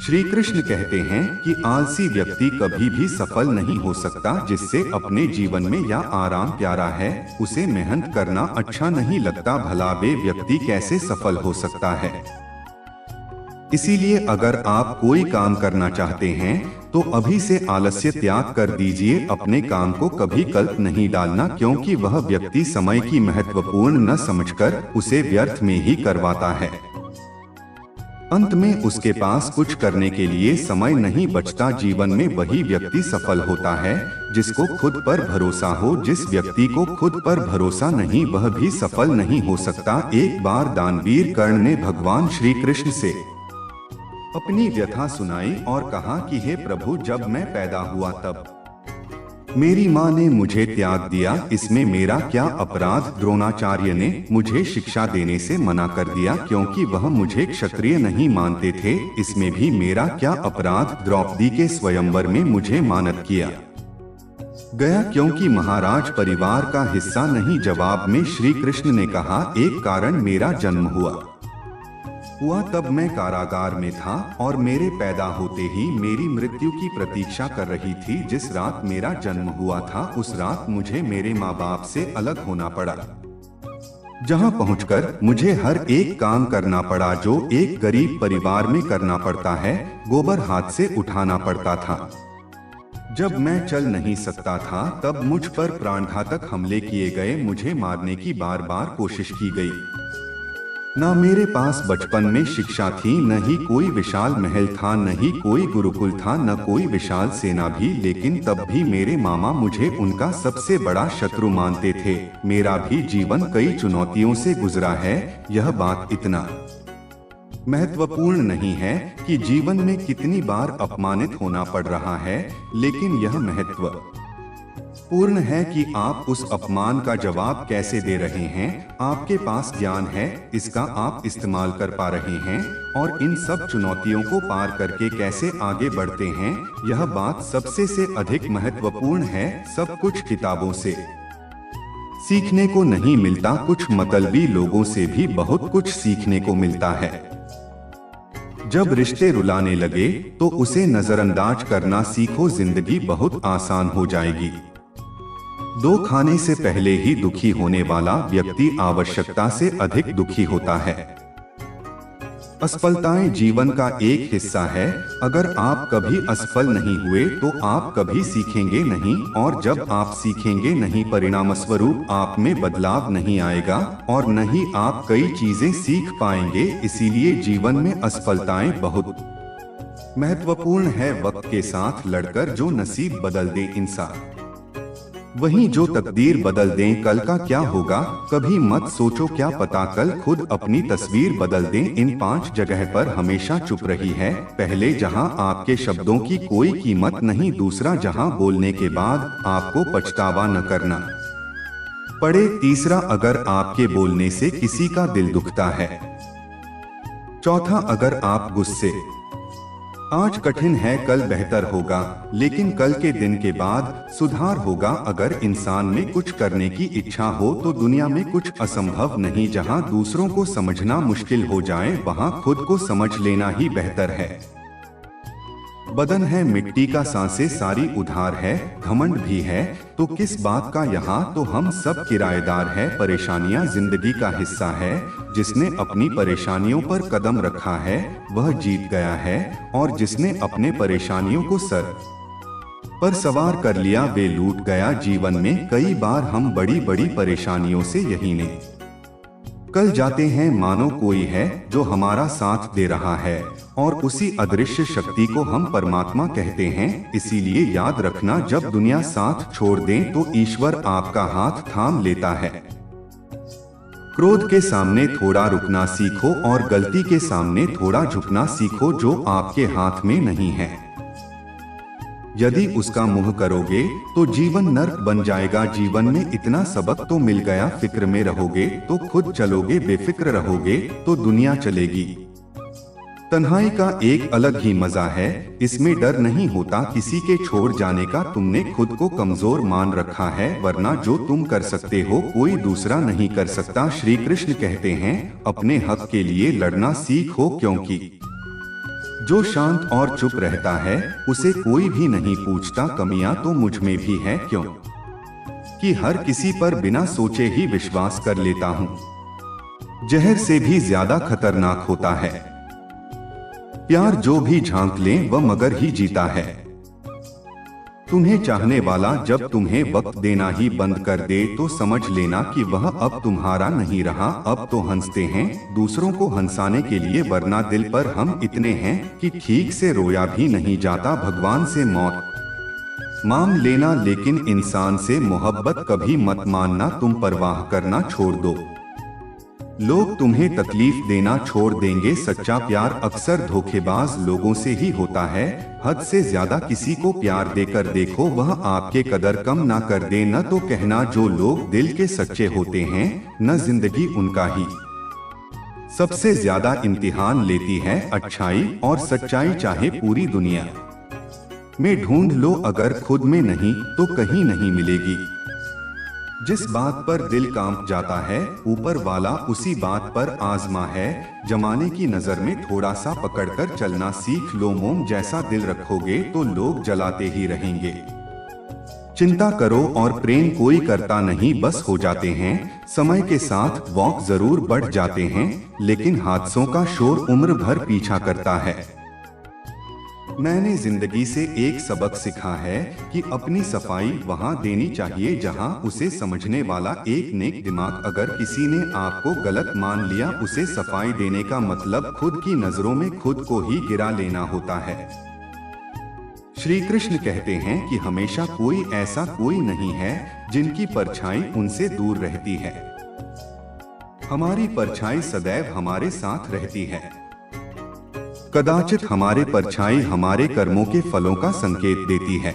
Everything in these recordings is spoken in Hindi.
श्री कृष्ण कहते हैं कि आलसी व्यक्ति कभी भी सफल नहीं हो सकता। जिससे अपने जीवन में या आराम प्यारा है, उसे मेहनत करना अच्छा नहीं लगता, भला वे व्यक्ति कैसे सफल हो सकता है। इसीलिए अगर आप कोई काम करना चाहते हैं तो अभी से आलस्य त्याग कर दीजिए। अपने काम को कभी कल्प नहीं डालना, क्योंकि वह व्यक्ति समय की महत्वपूर्ण न समझकर उसे व्यर्थ में ही करवाता है। अंत में उसके पास कुछ करने के लिए समय नहीं बचता। जीवन में वही व्यक्ति सफल होता है जिसको खुद पर भरोसा हो। जिस व्यक्ति को खुद पर भरोसा नहीं, वह भी सफल नहीं हो सकता। एक बार दानवीर कर्ण ने भगवान श्री कृष्ण से अपनी व्यथा सुनाई और कहा कि हे प्रभु, जब मैं पैदा हुआ तब मेरी माँ ने मुझे त्याग दिया, इसमें मेरा क्या अपराध। द्रोणाचार्य ने मुझे शिक्षा देने से मना कर दिया क्योंकि वह मुझे क्षत्रिय नहीं मानते थे, इसमें भी मेरा क्या अपराध। द्रौपदी के स्वयंवर में मुझे मानत किया गया क्योंकि महाराज परिवार का हिस्सा नहीं। जवाब में श्री कृष्ण ने कहा, एक कारण मेरा जन्म हुआ तब मैं कारागार में था और मेरे पैदा होते ही मेरी मृत्यु की प्रतीक्षा कर रही थी। जिस रात मेरा जन्म हुआ था उस रात मुझे मेरे माँ बाप से अलग होना पड़ा, जहाँ पहुंचकर मुझे हर एक काम करना पड़ा जो एक गरीब परिवार में करना पड़ता है। गोबर हाथ से उठाना पड़ता था। जब मैं चल नहीं सकता था तब मुझ पर प्राणघातक हमले किए गए। मुझे मारने की बार बार कोशिश की गई। न मेरे पास बचपन में शिक्षा थी, न ही कोई विशाल महल था, न ही कोई गुरुकुल था, न कोई विशाल सेना भी। लेकिन तब भी मेरे मामा मुझे उनका सबसे बड़ा शत्रु मानते थे। मेरा भी जीवन कई चुनौतियों से गुजरा है। यह बात इतना महत्वपूर्ण नहीं है कि जीवन में कितनी बार अपमानित होना पड़ रहा है, लेकिन यह महत्वपूर्ण है कि आप उस अपमान का जवाब कैसे दे रहे हैं। आपके पास ज्ञान है, इसका आप इस्तेमाल कर पा रहे हैं और इन सब चुनौतियों को पार करके कैसे आगे बढ़ते हैं, यह बात सबसे से अधिक महत्वपूर्ण है। सब कुछ किताबों से सीखने को नहीं मिलता, कुछ मतलबी लोगों से भी बहुत कुछ सीखने को मिलता है। जब रिश्ते रुलाने लगे तो उसे नजरअंदाज करना सीखो, जिंदगी बहुत आसान हो जाएगी। दो खाने से पहले ही दुखी होने वाला व्यक्ति आवश्यकता से अधिक दुखी होता है। असफलताएं जीवन का एक हिस्सा है। अगर आप कभी असफल नहीं हुए तो आप कभी सीखेंगे नहीं, और जब आप सीखेंगे नहीं, परिणाम स्वरूप आप में बदलाव नहीं आएगा और न ही आप कई चीजें सीख पाएंगे। इसीलिए जीवन में असफलताएं बहुत महत्वपूर्ण है। वक्त के साथ लड़कर जो नसीब बदल दे इंसान, वहीं जो तकदीर बदल दें। कल का क्या होगा कभी मत सोचो, क्या पता कल खुद अपनी तस्वीर बदल दें। इन 5 जगह पर हमेशा चुप रही है। पहले, जहां आपके शब्दों की कोई कीमत नहीं। दूसरा, जहां बोलने के बाद आपको पछतावा न करना पड़े। तीसरा, अगर आपके बोलने से किसी का दिल दुखता है। चौथा, अगर आप गुस्से आज कठिन है, कल बेहतर होगा, लेकिन कल के दिन के बाद सुधार होगा। अगर इंसान में कुछ करने की इच्छा हो तो दुनिया में कुछ असंभव नहीं। जहां दूसरों को समझना मुश्किल हो जाए, वहां खुद को समझ लेना ही बेहतर है। बदन है मिट्टी का, सांसें सारी उधार है, घमंड भी है तो किस बात का यहाँ, तो हम सब किराएदार है। परेशानियां जिंदगी का हिस्सा है। जिसने अपनी परेशानियों पर कदम रखा है वह जीत गया है, और जिसने अपने परेशानियों को सर पर सवार कर लिया वे लूट गया। जीवन में कई बार हम बड़ी बड़ी परेशानियों से यही नहीं कल जाते हैं, मानो कोई है जो हमारा साथ दे रहा है, और उसी अदृश्य शक्ति को हम परमात्मा कहते हैं। इसीलिए याद रखना, जब दुनिया साथ छोड़ दे तो ईश्वर आपका हाथ थाम लेता है। क्रोध के सामने थोड़ा रुकना सीखो और गलती के सामने थोड़ा झुकना सीखो जो आपके हाथ में नहीं है। यदि उसका मुंह करोगे तो जीवन नर्क बन जाएगा। जीवन में इतना सबक तो मिल गया, फिक्र में रहोगे तो खुद चलोगे, बेफिक्र रहोगे तो दुनिया चलेगी। तन्हाई का एक अलग ही मजा है, इसमें डर नहीं होता किसी के छोड़ जाने का। तुमने खुद को कमजोर मान रखा है, वरना जो तुम कर सकते हो कोई दूसरा नहीं कर सकता। श्री कृष्ण कहते हैं, अपने हक के लिए लड़ना सीखो, क्योंकि जो शांत और चुप रहता है उसे कोई भी नहीं पूछता कमियां तो मुझ में भी है क्यों, कि हर किसी पर बिना सोचे ही विश्वास कर लेता हूं। जहर से भी ज्यादा खतरनाक होता है। प्यार जो भी झांक ले वह मगर ही जीता है। तुम्हें चाहने वाला जब तुम्हें वक्त देना ही बंद कर दे तो समझ लेना कि वह अब तुम्हारा नहीं रहा। अब तो हंसते हैं दूसरों को हंसाने के लिए, वरना दिल पर हम इतने हैं कि ठीक से रोया भी नहीं जाता। भगवान से मौत मांग लेना लेकिन इंसान से मोहब्बत कभी मत मानना। तुम परवाह करना छोड़ दो, लोग तुम्हें तकलीफ देना छोड़ देंगे। सच्चा प्यार अक्सर धोखेबाज लोगों से ही होता है। हद से ज्यादा किसी को प्यार देकर देखो, वह आपके कदर कम ना कर दे। न तो कहना जो लोग दिल के सच्चे होते हैं, न जिंदगी उनका ही सबसे ज्यादा इम्तिहान लेती है। अच्छाई और सच्चाई चाहे पूरी दुनिया में ढूंढ लो, अगर खुद में नहीं तो कहीं नहीं मिलेगी। जिस बात पर दिल कांप जाता है ऊपर वाला उसी बात पर आजमा है। जमाने की नजर में थोड़ा सा पकड़कर चलना सीख लो। मोम जैसा दिल रखोगे तो लोग जलाते ही रहेंगे। चिंता करो और प्रेम कोई करता नहीं, बस हो जाते हैं। समय के साथ वॉक जरूर बढ़ जाते हैं, लेकिन हादसों का शोर उम्र भर पीछा करता है। मैंने जिंदगी से एक सबक सीखा है कि अपनी सफाई वहाँ देनी चाहिए जहाँ उसे समझने वाला एक नेक दिमाग। अगर किसी ने आपको गलत मान लिया, उसे सफाई देने का मतलब खुद की नजरों में खुद को ही गिरा लेना होता है। श्री कृष्ण कहते हैं कि हमेशा कोई ऐसा कोई नहीं है जिनकी परछाई उनसे दूर रहती है। हमारी परछाई सदैव हमारे साथ रहती है। कदाचित हमारे परछाई हमारे कर्मों के फलों का संकेत देती है,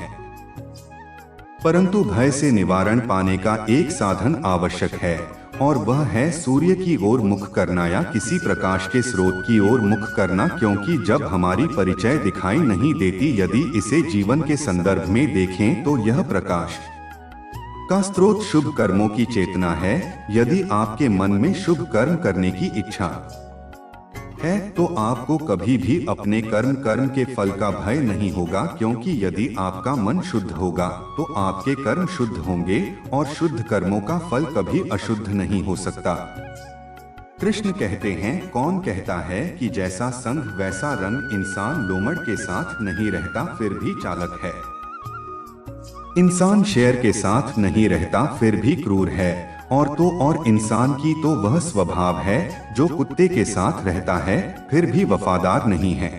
परंतु भय से निवारण पाने का एक साधन आवश्यक है, और वह है सूर्य की ओर मुख करना या किसी प्रकाश के स्रोत की ओर मुख करना। क्योंकि जब हमारी परिचय दिखाई नहीं देती, यदि इसे जीवन के संदर्भ में देखें तो यह प्रकाश का स्रोत शुभ कर्मों की चेतना है। यदि आपके मन में शुभ कर्म करने की इच्छा है तो आपको कभी भी अपने कर्म के फल का भय नहीं होगा, क्योंकि यदि आपका मन शुद्ध होगा तो आपके कर्म शुद्ध होंगे और शुद्ध कर्मों का फल कभी अशुद्ध नहीं हो सकता। कृष्ण कहते हैं, कौन कहता है कि जैसा संग वैसा रंग। इंसान लोमड़ के साथ नहीं रहता फिर भी चालक है। इंसान शेर के साथ नहीं रहता फिर भी क्रूर है। और इंसान की तो वह स्वभाव है जो कुत्ते के साथ रहता है फिर भी वफादार नहीं है।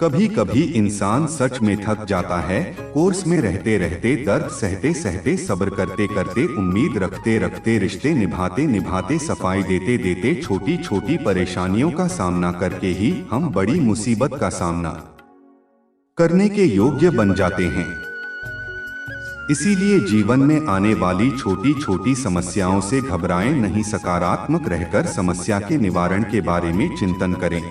कभी कभी इंसान सच में थक जाता है। कोर्स में रहते रहते, दर्द सहते सहते, सब्र करते करते, उम्मीद रखते रखते, रिश्ते निभाते निभाते, सफाई देते देते, छोटी छोटी परेशानियों का सामना करके ही हम बड़ी मुसीबत का सामना करने के योग्य बन जाते हैं। इसीलिए जीवन में आने वाली छोटी छोटी समस्याओं से घबराएं नहीं, सकारात्मक रहकर समस्या के निवारण के बारे में चिंतन करें,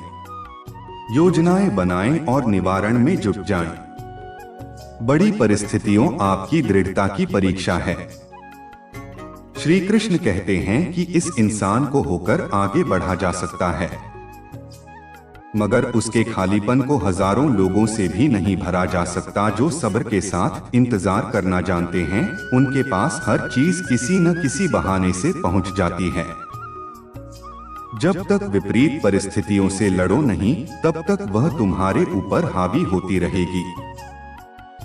योजनाएं बनाएं और निवारण में जुट जाएं। बड़ी परिस्थितियों आपकी दृढ़ता की परीक्षा है। श्री कृष्ण कहते हैं कि इस इंसान को होकर आगे बढ़ा जा सकता है, मगर उसके खालीपन को हजारों लोगों से भी नहीं भरा जा सकता। जो सब्र के साथ इंतजार करना जानते हैं, उनके पास हर चीज किसी न किसी बहाने से पहुंच जाती है। जब तक विपरीत परिस्थितियों से लड़ो नहीं, तब तक वह तुम्हारे ऊपर हावी होती रहेगी।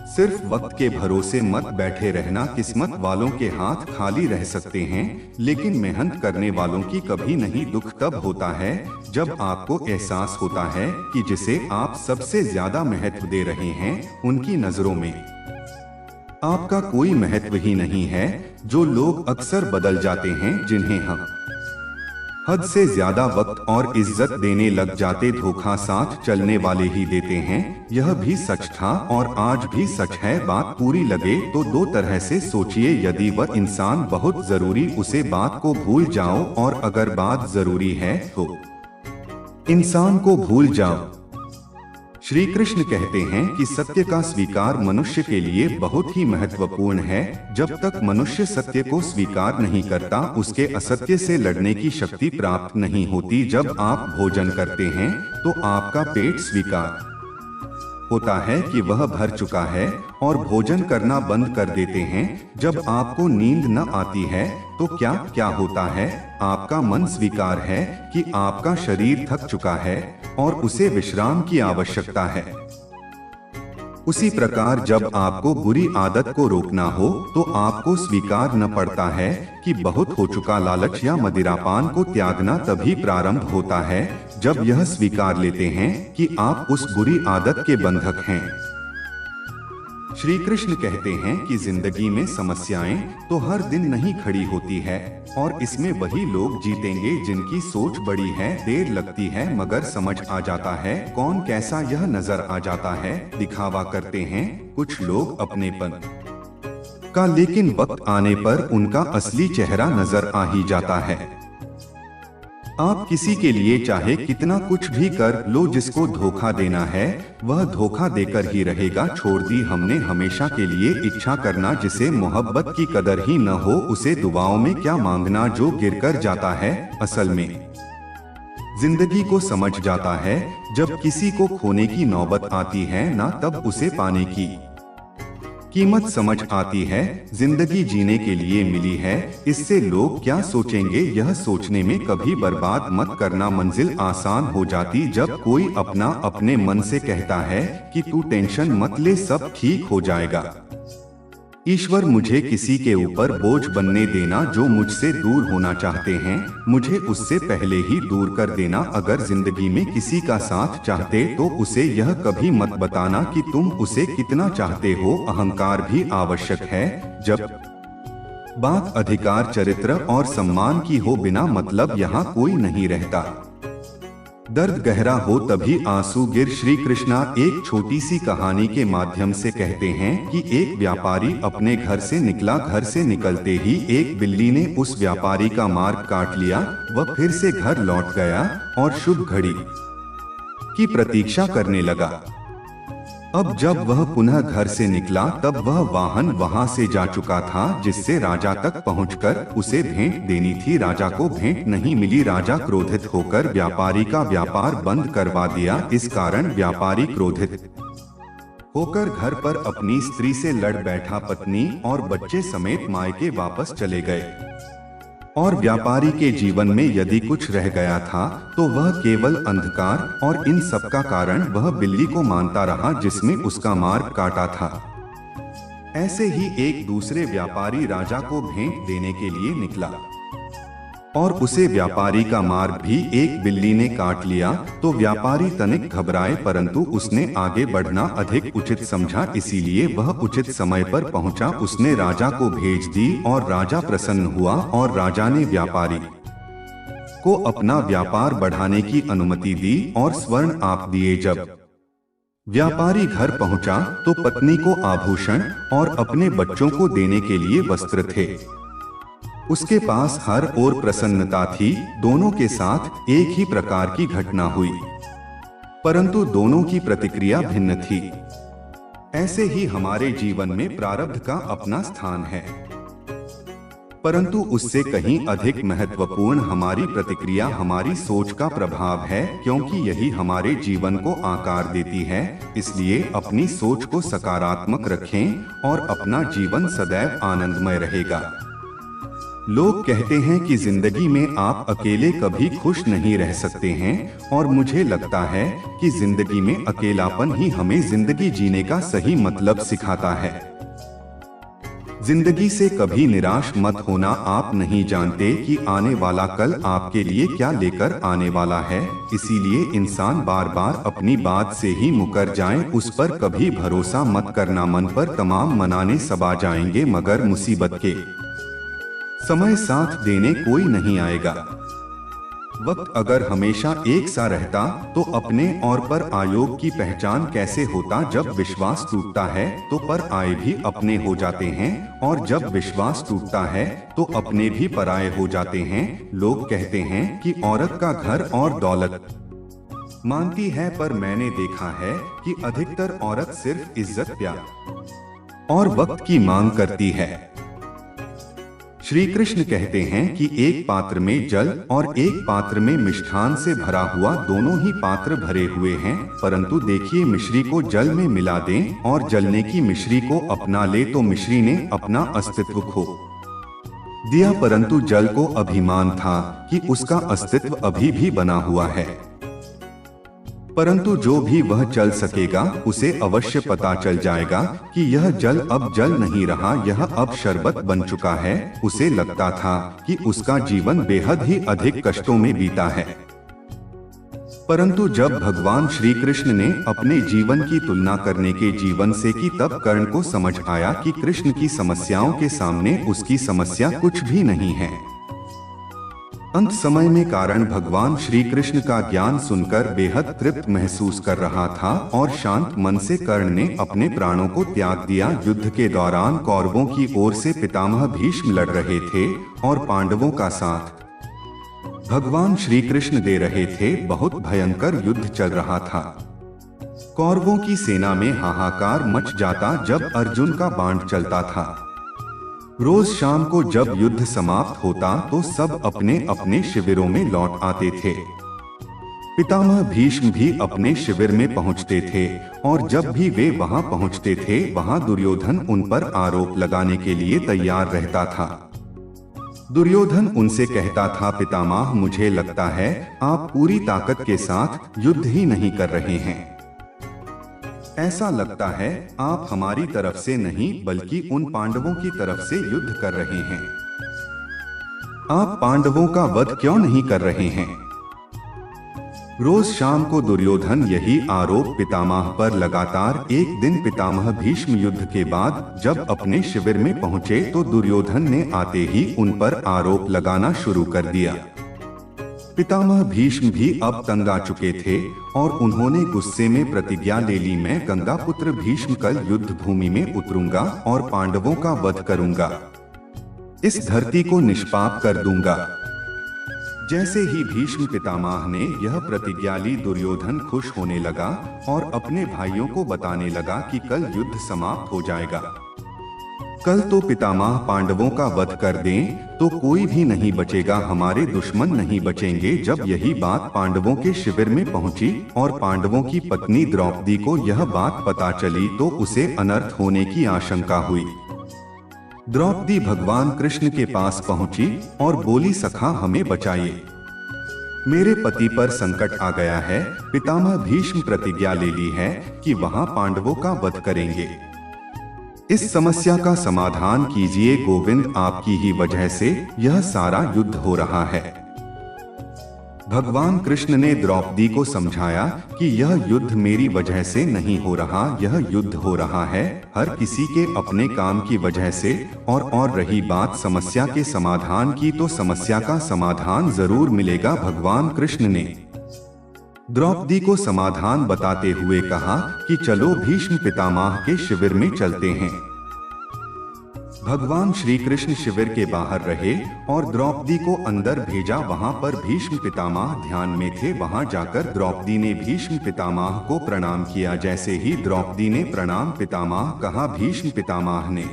सिर्फ वक्त के भरोसे मत बैठे रहना। किस्मत वालों के हाथ खाली रह सकते हैं, लेकिन मेहनत करने वालों की कभी नहीं। दुख तब होता है जब आपको एहसास होता है कि जिसे आप सबसे ज्यादा महत्व दे रहे हैं, उनकी नजरों में आपका कोई महत्व ही नहीं है। जो लोग अक्सर बदल जाते हैं, जिन्हें हम हद से ज्यादा वक्त और इज्जत देने लग जाते, धोखा साथ चलने वाले ही देते हैं। यह भी सच था और आज भी सच है। बात पूरी लगे तो दो तरह से सोचिए। यदि वह इंसान बहुत जरूरी, उसे बात को भूल जाओ, और अगर बात जरूरी है तो इंसान को भूल जाओ। श्री कृष्ण कहते हैं कि सत्य का स्वीकार मनुष्य के लिए बहुत ही महत्वपूर्ण है। जब तक मनुष्य सत्य को स्वीकार नहीं करता, उसके असत्य से लड़ने की शक्ति प्राप्त नहीं होती। जब आप भोजन करते हैं तो आपका पेट स्वीकार होता है कि वह भर चुका है और भोजन करना बंद कर देते हैं। जब आपको नींद न आती है तो क्या होता है? आपका मन स्वीकार है कि आपका शरीर थक चुका है और उसे विश्राम की आवश्यकता है। उसी प्रकार जब आपको बुरी आदत को रोकना हो तो आपको स्वीकार न पड़ता है कि बहुत हो चुका। लालच या मदिरापान को त्यागना तभी प्रारंभ होता है जब यह स्वीकार लेते हैं कि आप उस बुरी आदत के बंधक हैं। श्री कृष्ण कहते हैं कि जिंदगी में समस्याएं तो हर दिन नहीं खड़ी होती है और इसमें वही लोग जीतेंगे जिनकी सोच बड़ी है। देर लगती है मगर समझ आ जाता है कौन कैसा, यह नजर आ जाता है। दिखावा करते हैं कुछ लोग अपनेपन का, लेकिन वक्त आने पर उनका असली चेहरा नजर आ ही जाता है। आप किसी के लिए चाहे कितना कुछ भी कर लो, जिसको धोखा देना है वह धोखा देकर ही रहेगा। छोड़ दी हमने हमेशा के लिए इच्छा करना, जिसे मोहब्बत की कदर ही न हो उसे दुआओं में क्या मांगना। जो गिरकर जाता है असल में जिंदगी को समझ जाता है। जब किसी को खोने की नौबत आती है ना, तब उसे पाने की कीमत समझ आती है। जिंदगी जीने के लिए मिली है, इससे लोग क्या सोचेंगे यह सोचने में कभी बर्बाद मत करना। मंजिल आसान हो जाती जब कोई अपने मन से कहता है कि तू टेंशन मत ले, सब ठीक हो जाएगा। ईश्वर मुझे किसी के ऊपर बोझ बनने देना। जो मुझसे दूर होना चाहते हैं मुझे उससे पहले ही दूर कर देना। अगर जिंदगी में किसी का साथ चाहते तो उसे यह कभी मत बताना कि तुम उसे कितना चाहते हो। अहंकार भी आवश्यक है जब बात अधिकार, चरित्र और सम्मान की हो। बिना मतलब यहाँ कोई नहीं रहता। दर्द गहरा हो तभी आंसू गिर। श्री कृष्णा एक छोटी सी कहानी के माध्यम से कहते हैं कि एक व्यापारी अपने घर से निकला। घर से निकलते ही एक बिल्ली ने उस व्यापारी का मार्ग काट लिया। वह फिर से घर लौट गया और शुभ घड़ी की प्रतीक्षा करने लगा। अब जब वह पुनः घर से निकला तब वह वाहन वहां से जा चुका था जिससे राजा तक पहुंचकर उसे भेंट देनी थी। राजा को भेंट नहीं मिली। राजा क्रोधित होकर व्यापारी का व्यापार बंद करवा दिया। इस कारण व्यापारी क्रोधित होकर घर पर अपनी स्त्री से लड़ बैठा। पत्नी और बच्चे समेत मायके वापस चले गए और व्यापारी के जीवन में यदि कुछ रह गया था तो वह केवल अंधकार, और इन सब का कारण वह बिल्ली को मानता रहा जिसमें उसका मार्ग काटा था। ऐसे ही एक दूसरे व्यापारी राजा को भेंट देने के लिए निकला और उसे व्यापारी का मार्ग भी एक बिल्ली ने काट लिया। तो व्यापारी तनिक घबराए, परंतु उसने आगे बढ़ना अधिक उचित समझा, इसीलिए वह उचित समय पर पहुंचा। उसने राजा को भेज दी और राजा प्रसन्न हुआ और राजा ने व्यापारी को अपना व्यापार बढ़ाने की अनुमति दी और स्वर्ण आप दिए। जब व्यापारी घर पहुंचा तो पत्नी को आभूषण और अपने बच्चों को देने के लिए वस्त्र थे। उसके पास हर ओर प्रसन्नता थी। दोनों के साथ एक ही प्रकार की घटना हुई, परंतु दोनों की प्रतिक्रिया भिन्न थी। ऐसे ही हमारे जीवन में प्रारब्ध का अपना स्थान है, परंतु उससे कहीं अधिक महत्वपूर्ण हमारी प्रतिक्रिया, हमारी सोच का प्रभाव है, क्योंकि यही हमारे जीवन को आकार देती है। इसलिए अपनी सोच को सकारात्मक रखें और अपना जीवन सदैव आनंदमय रहेगा। लोग कहते हैं कि जिंदगी में आप अकेले कभी खुश नहीं रह सकते हैं, और मुझे लगता है कि जिंदगी में अकेलापन ही हमें जिंदगी जीने का सही मतलब सिखाता है। जिंदगी से कभी निराश मत होना। आप नहीं जानते कि आने वाला कल आपके लिए क्या लेकर आने वाला है, इसीलिए इंसान बार बार अपनी बात से ही मुकर जाए उस पर कभी भरोसा मत करना। मन पर तमाम मनाने सब आ जाएंगे, मगर मुसीबत के समय साथ देने कोई नहीं आएगा। वक्त अगर हमेशा एक सा रहता तो अपने और पर आयोग की पहचान कैसे होता। जब विश्वास टूटता है तो पर आए भी अपने हो जाते हैं, और जब विश्वास टूटता है तो अपने भी पराये हो जाते हैं। लोग कहते हैं कि औरत का घर और दौलत मानती है, पर मैंने देखा है कि अधिकतर औरत सिर्फ इज्जत, प्यार और वक्त की मांग करती है। श्री कृष्ण कहते हैं कि एक पात्र में जल और एक पात्र में मिष्ठान से भरा हुआ, दोनों ही पात्र भरे हुए हैं, परंतु देखिए, मिश्री को जल में मिला दें और जलने की मिश्री को अपना ले तो मिश्री ने अपना अस्तित्व खो दिया, परंतु जल को अभिमान था कि उसका अस्तित्व अभी भी बना हुआ है। परंतु जो भी वह चल सकेगा उसे अवश्य पता चल जाएगा कि यह जल अब जल नहीं रहा, यह अब शरबत बन चुका है। उसे लगता था कि उसका जीवन बेहद ही अधिक कष्टों में बीता है। परंतु जब भगवान श्री कृष्ण ने अपने जीवन की तुलना करने के जीवन से की, तब कर्ण को समझ आया कि कृष्ण की समस्याओं के सामने उसकी समस्या कुछ भी नहीं है। अंत समय में कारण भगवान श्री कृष्ण का ज्ञान सुनकर बेहद तृप्त महसूस कर रहा था और शांत मन से कर्ण ने अपने प्राणों को त्याग दिया। युद्ध के दौरान कौरवों की ओर से पितामह भीष्म लड़ रहे थे और पांडवों का साथ भगवान श्री कृष्ण दे रहे थे। बहुत भयंकर युद्ध चल रहा था। कौरवों की सेना में हाहाकार मच जाता जब अर्जुन का बाण चलता था। रोज शाम को जब युद्ध समाप्त होता तो सब अपने अपने शिविरों में लौट आते थे। पितामह भीष्म भी अपने शिविर में पहुंचते थे और जब भी वे वहां पहुंचते थे, वहां दुर्योधन उन पर आरोप लगाने के लिए तैयार रहता था। दुर्योधन उनसे कहता था, पितामह, मुझे लगता है आप पूरी ताकत के साथ युद्ध ही नहीं कर रहे हैं। ऐसा लगता है आप हमारी तरफ से नहीं बल्कि उन पांडवों की तरफ से युद्ध कर रहे हैं। आप पांडवों का वध क्यों नहीं कर रहे हैं? रोज शाम को दुर्योधन यही आरोप पितामह पर लगातार। एक दिन पितामह भीष्म युद्ध के बाद जब अपने शिविर में पहुंचे तो दुर्योधन ने आते ही उन पर आरोप लगाना शुरू कर दिया। पितामह भीष्म भी अब तंग आ चुके थे और उन्होंने गुस्से में प्रतिज्ञा ले ली, मैं गंगा पुत्र भीष्म कल युद्ध भूमि में उतरूंगा और पांडवों का वध करूंगा, इस धरती को निष्पाप कर दूंगा। जैसे ही भीष्म पितामह ने यह प्रतिज्ञा ली, दुर्योधन खुश होने लगा और अपने भाइयों को बताने लगा कि कल युद्ध समाप्त हो जाएगा। कल तो पितामह पांडवों का वध कर दें तो कोई भी नहीं बचेगा, हमारे दुश्मन नहीं बचेंगे। जब यही बात पांडवों के शिविर में पहुंची और पांडवों की पत्नी द्रौपदी को यह बात पता चली तो उसे अनर्थ होने की आशंका हुई। द्रौपदी भगवान कृष्ण के पास पहुंची और बोली, सखा हमें बचाइए, मेरे पति पर संकट आ गया है। पितामह भीष्म प्रतिज्ञा ले ली है कि वहां पांडवों का वध करेंगे। इस समस्या का समाधान कीजिए गोविंद, आपकी ही वजह से यह सारा युद्ध हो रहा है। भगवान कृष्ण ने द्रौपदी को समझाया कि यह युद्ध मेरी वजह से नहीं हो रहा, यह युद्ध हो रहा है हर किसी के अपने काम की वजह से। और रही बात समस्या के समाधान की, तो समस्या का समाधान जरूर मिलेगा। भगवान कृष्ण ने द्रौपदी को समाधान बताते हुए कहा कि चलो भीष्म पितामह के शिविर में चलते हैं। भगवान श्री कृष्ण शिविर के बाहर रहे और द्रौपदी को अंदर भेजा। वहां पर भीष्म पितामह ध्यान में थे। वहां जाकर द्रौपदी ने भीष्म पितामह को प्रणाम किया। जैसे ही द्रौपदी ने प्रणाम पितामह कहा, भीष्म पितामह ने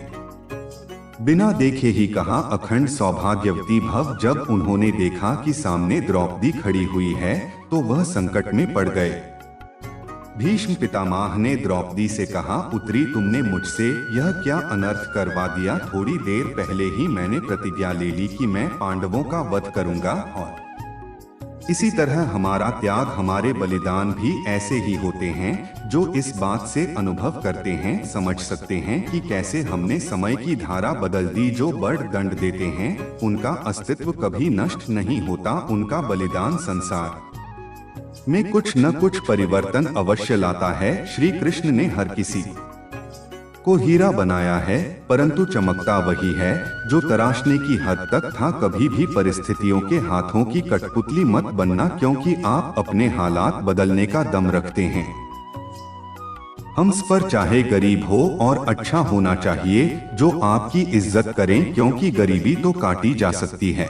बिना देखे ही कहा, अखंड सौभाग्यवती भव। जब उन्होंने देखा कि सामने द्रौपदी खड़ी हुई है तो वह संकट में पड़ गए। भीष्म पितामह ने द्रौपदी से कहा, पुत्री, तुमने मुझसे यह क्या अनर्थ करवा दिया? थोड़ी देर पहले ही मैंने प्रतिज्ञा ले ली कि मैं पांडवों का वध करूंगा और इसी तरह हमारा त्याग, हमारे बलिदान भी ऐसे ही होते हैं। जो इस बात से अनुभव करते हैं समझ सकते हैं कि कैसे हमने समय की धारा बदल दी। जो बड़ दंड देते हैं उनका अस्तित्व कभी नष्ट नहीं होता, उनका बलिदान संसार में कुछ न कुछ परिवर्तन अवश्य लाता है। श्री कृष्ण ने हर किसी को हीरा बनाया है, परंतु चमकता वही है जो तराशने की हद तक था। कभी भी परिस्थितियों के हाथों की कठपुतली मत बनना, क्योंकि आप अपने हालात बदलने का दम रखते हैं। हंस पर चाहे गरीब हो और अच्छा होना चाहिए, जो आपकी इज्जत करें, क्योंकि गरीबी तो काटी जा सकती है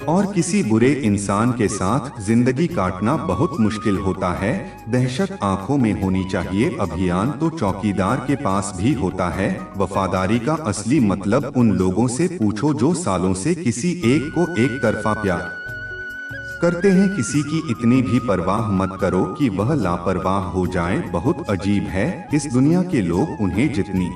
और किसी बुरे इंसान के साथ जिंदगी काटना बहुत मुश्किल होता है। दहशत आंखों में होनी चाहिए। अभियान तो चौकीदार के पास भी होता है। वफादारी का असली मतलब उन लोगों से पूछो जो सालों से किसी एक को एक तरफा प्यार करते हैं। किसी की इतनी भी परवाह मत करो कि वह लापरवाह हो जाए। बहुत अजीब है, इस दुनिया के लोग उन्हें जितनी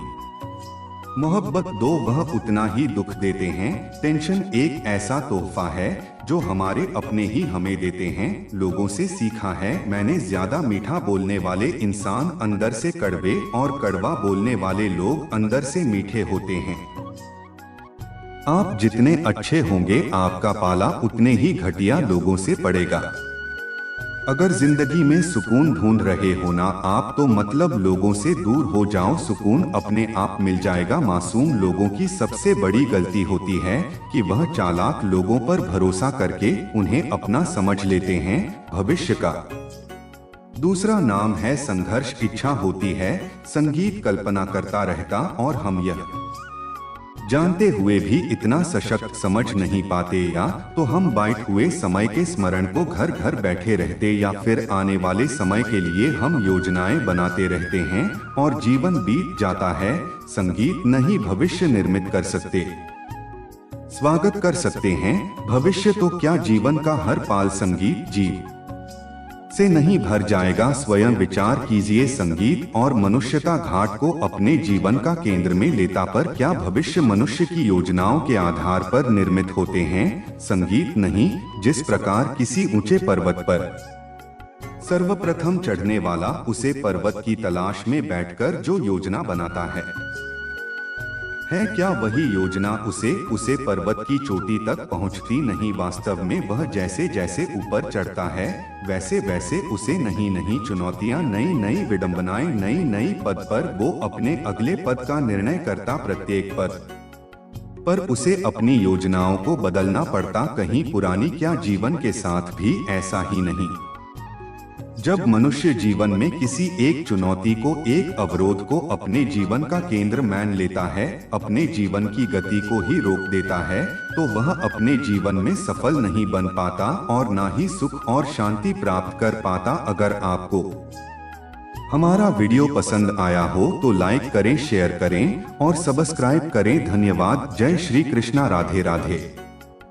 मोहब्बत दो वह उतना ही दुख देते हैं। टेंशन एक ऐसा तोहफा है जो हमारे अपने ही हमें देते हैं। लोगों से सीखा है मैंने, ज्यादा मीठा बोलने वाले इंसान अंदर से कड़वे और कड़वा बोलने वाले लोग अंदर से मीठे होते हैं। आप जितने अच्छे होंगे आपका पाला उतने ही घटिया लोगों से पड़ेगा। अगर जिंदगी में सुकून ढूंढ रहे हो ना आप, तो मतलब लोगों से दूर हो जाओ, सुकून अपने आप मिल जाएगा। मासूम लोगों की सबसे बड़ी गलती होती है कि वह चालाक लोगों पर भरोसा करके उन्हें अपना समझ लेते हैं। भविष्य का दूसरा नाम है संघर्ष। इच्छा होती है, संगीत कल्पना करता रहता, और हम यह जानते हुए भी इतना सशक्त समझ नहीं पाते, या तो हम बाइट हुए समय के स्मरण को घर घर बैठे रहते, या फिर आने वाले समय के लिए हम योजनाएं बनाते रहते हैं और जीवन बीत जाता है। संगीत नहीं भविष्य निर्मित कर सकते, स्वागत कर सकते हैं। भविष्य तो क्या, जीवन का हर पाल संगीत जीव से नहीं भर जाएगा। स्वयं विचार कीजिए, संगीत और मनुष्यता घाट को अपने जीवन का केंद्र में लेता, पर क्या भविष्य मनुष्य की योजनाओं के आधार पर निर्मित होते हैं? संगीत नहीं। जिस प्रकार किसी ऊंचे पर्वत पर सर्वप्रथम चढ़ने वाला उसे पर्वत की तलाश में बैठकर जो योजना बनाता है क्या वही योजना उसे पर्वत की चोटी तक पहुंचती नहीं? वास्तव में वह जैसे जैसे ऊपर चढ़ता है वैसे वैसे उसे नई नई चुनौतियां, नई नई विडंबनाएं, नई नई पद पर वो अपने अगले पद का निर्णय करता। प्रत्येक पद पर उसे अपनी योजनाओं को बदलना पड़ता। कहीं पुरानी क्या, जीवन के साथ भी ऐसा ही नहीं? जब मनुष्य जीवन में किसी एक चुनौती को, एक अवरोध को अपने जीवन का केंद्र मान लेता है, अपने जीवन की गति को ही रोक देता है, तो वह अपने जीवन में सफल नहीं बन पाता और ना ही सुख और शांति प्राप्त कर पाता। अगर आपको हमारा वीडियो पसंद आया हो तो लाइक करें, शेयर करें और सब्सक्राइब करें। धन्यवाद। जय श्री कृष्णा। राधे राधे।